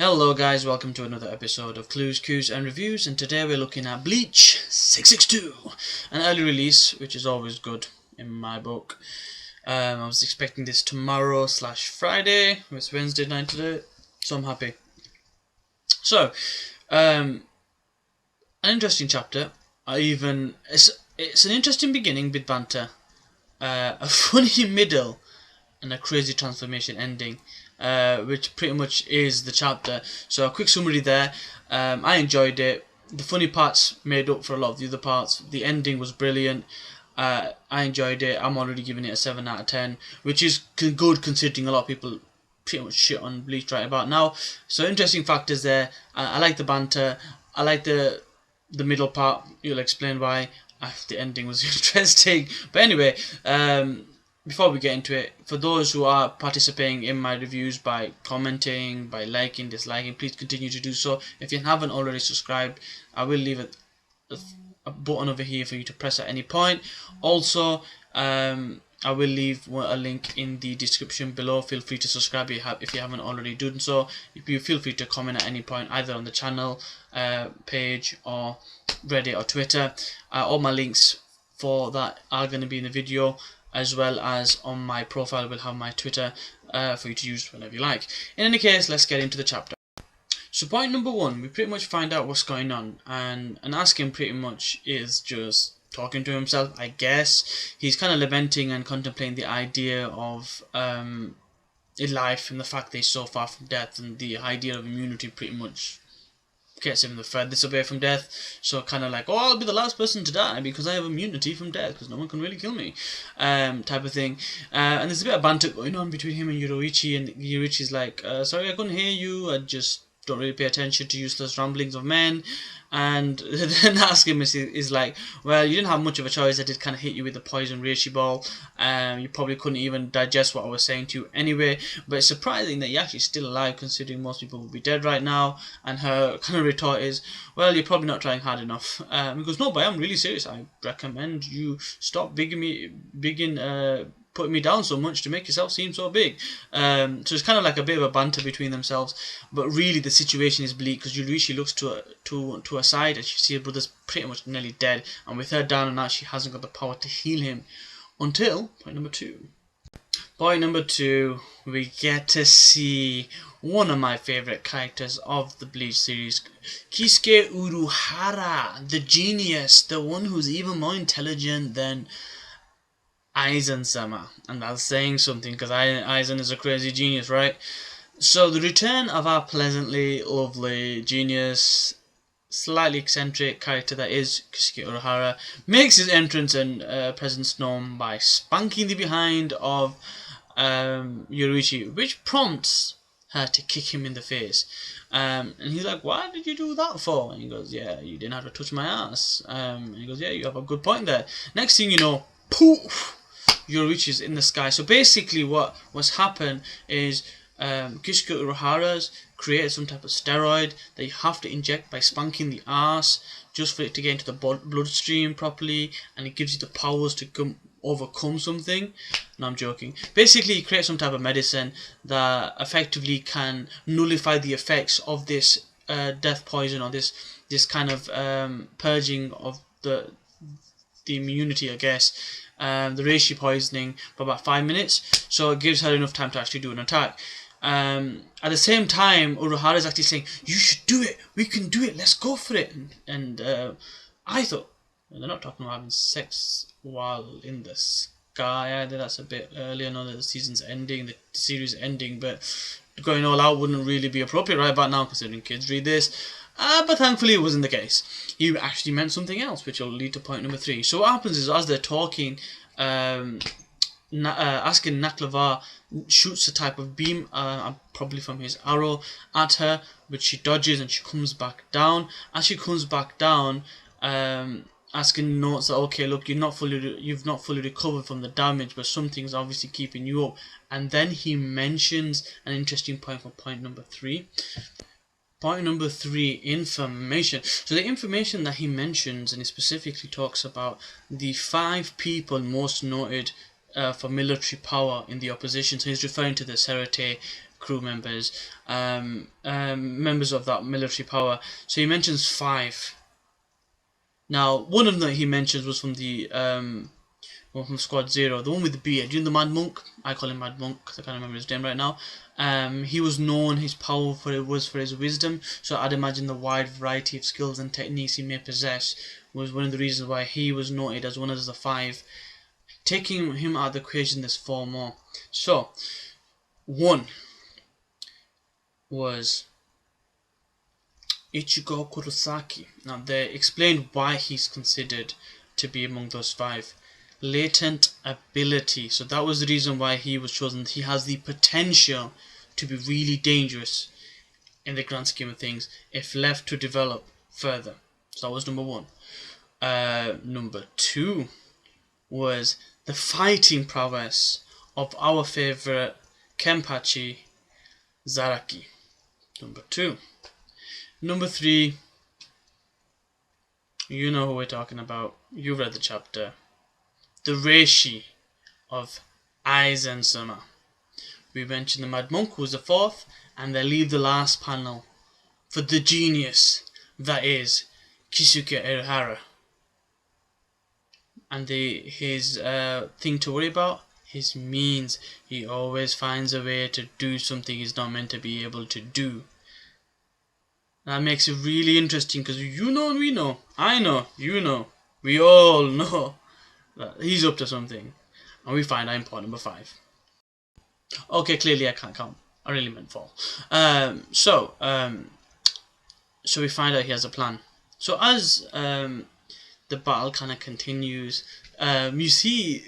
Hello guys, welcome to another episode of Clues, Cues and Reviews, and today we're looking at Bleach 662, an early release, which is always good in my book. I was expecting this tomorrow/Friday, it's Wednesday night today, so I'm happy. So, an interesting chapter. It's an interesting beginning with banter, a funny middle, and a crazy transformation ending. Which pretty much is the chapter. So a quick summary there. I enjoyed it. The funny parts made up for a lot of the other parts. The ending was brilliant. I enjoyed it. I'm already giving it a 7 out of 10, which is good considering a lot of people pretty much shit on Bleach right about now. So interesting factors there. I like the banter. I like the middle part. You'll explain why. The ending was interesting. But anyway, before we get into it, for those who are participating in my reviews by commenting, by liking, disliking, please continue to do so. If you haven't already subscribed, I will leave a button over here for you to press at any point. Also, I will leave a link in the description below. Feel free to subscribe if you haven't already done so. You feel free to comment at any point, either on the channel page or Reddit or Twitter. All my links for that are going to be in the video, as well as on my profile will have my Twitter for you to use whenever you like. In any case, let's get into the chapter. So point number 1, we pretty much find out what's going on, and Askin pretty much is just talking to himself, I guess. He's kind of lamenting and contemplating the idea of life and the fact that he's so far from death, and the idea of immunity pretty much gets him the furthest away from death. So kind of like, oh, I'll be the last person to die because I have immunity from death because no one can really kill me, type of thing. And there's a bit of banter going on between him and Yoruichi, and Yoruichi's like, sorry, I couldn't hear you, I just don't really pay attention to useless ramblings of men. And then Askin is like, well, you didn't have much of a choice. I did kind of hit you with the poison reishi ball. You probably couldn't even digest what I was saying to you anyway. But it's surprising that you're actually still alive, considering most people would be dead right now. And her kind of retort is, well, you're probably not trying hard enough. He goes, no, but I'm really serious. I recommend you stop putting me down so much to make yourself seem so big. So it's kind of like a bit of a banter between themselves, but really the situation is bleak because Yoruichi looks to her side and she sees her brother's pretty much nearly dead, and with her down and out, she hasn't got the power to heal him until point number 2. Point number 2, we get to see one of my favourite characters of the Bleach series, Kisuke Uruhara, the genius, the one who's even more intelligent than Aizen-sama. And that's saying something because Aizen is a crazy genius, right? So the return of our pleasantly lovely genius, slightly eccentric character that is Kisuke Uruhara makes his entrance and presence known by spanking the behind of Yoruichi, which prompts her to kick him in the face. And he's like, why did you do that for? And he goes, yeah, you didn't have to touch my ass. And he goes, yeah, you have a good point there. Next thing you know, poof, Yoruichi's in the sky. So basically what's happened is Kisuke Uruhara's created some type of steroid that you have to inject by spanking the ass just for it to get into the bloodstream properly, and it gives you the powers to overcome something. No, I'm joking. Basically, he creates some type of medicine that effectively can nullify the effects of this death poison, or this kind of purging of the immunity, I guess. The reishi poisoning for about 5 minutes, so it gives her enough time to actually do an attack. At the same time, Uruhara is actually saying, you should do it, we can do it, let's go for it. And I thought, well, they're not talking about having sex while in the sky either. That's a bit early. I know that the season's ending, the series is ending, but going all out wouldn't really be appropriate right about now, considering kids read this. But thankfully it wasn't the case. He actually meant something else, which will lead to point number 3. So what happens is, as they're talking, Askin Naklava shoots a type of beam, probably from his arrow, at her, which she dodges and she comes back down. As she comes back down, Askin notes that, okay, look, you've not fully recovered from the damage, but something's obviously keeping you up. And then he mentions an interesting point for point number 3. Point number 3, information. So the information that he mentions, and he specifically talks about the 5 people most noted for military power in the opposition. So he's referring to the Serete crew members, members of that military power. So he mentions 5. Now, one of them he mentions was from the one from Squad 0, the one with the beard. You know the Mad Monk? I call him Mad Monk because I can't remember his name right now. He was known, his power for it was for his wisdom, so I'd imagine the wide variety of skills and techniques he may possess was one of the reasons why he was noted as one of the 5. Taking him out of the equation, there's 4 more. So, 1 was Ichigo Kurosaki. Now, they explained why he's considered to be among those 5. Latent ability. So that was the reason why he was chosen. He has the potential to be really dangerous in the grand scheme of things if left to develop further. So that was number 1. Number 2 was the fighting prowess of our favorite Kenpachi Zaraki. Number 2. Number 3, you know who we're talking about. You read the chapter. The Reishi of Aizen-sama. We mentioned the Mad Monk, who was the 4th, and they leave the last panel for the genius that is Kisuke Erihara. And his thing to worry about, his means. He always finds a way to do something he's not meant to be able to do. That makes it really interesting because you know and we know, I know, you know, we all know that he's up to something. And we find out in point number 5. Okay, clearly I can't count. I really meant 4. So we find out he has a plan. So as the battle kind of continues, you see,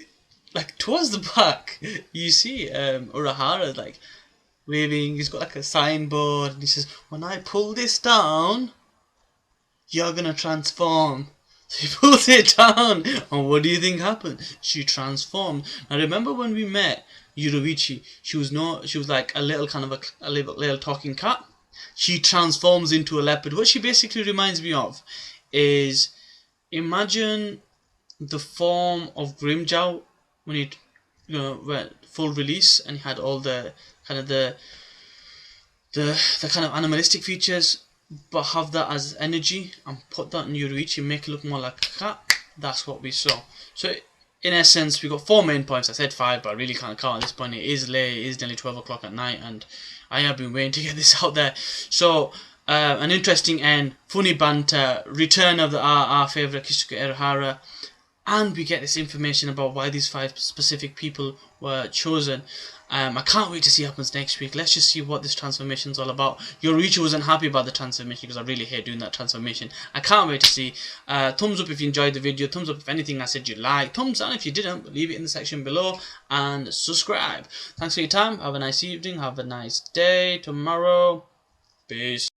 like towards the back, you see Urahara like waving. He's got like a signboard, and he says, "When I pull this down, you're gonna transform." So he pulls it down, and what do you think happened? She transformed. Now remember when we met Yoruichi, she was like a little kind of a little talking cat. She transforms into a leopard. What she basically reminds me of is, imagine the form of Grimjow when he went full release and he had all the kind of the kind of animalistic features, but have that as energy and put that in Yoruichi, make it look more like a cat. That's what we saw. So in essence, we got 4 main points. I said 5, but I really can't count at this point. It is late. It is nearly 12 o'clock at night, and I have been waiting to get this out there. So an interesting end, funny banter, return of our favourite Kisuke Erihara, and we get this information about why these 5 specific people were chosen. I can't wait to see what happens next week. Let's just see what this transformation is all about. Yoruichi wasn't happy about the transformation because I really hate doing that transformation. I can't wait to see. Thumbs up if you enjoyed the video. Thumbs up if anything I said you like. Thumbs down if you didn't. Leave it in the section below. And subscribe. Thanks for your time. Have a nice evening. Have a nice day tomorrow. Peace.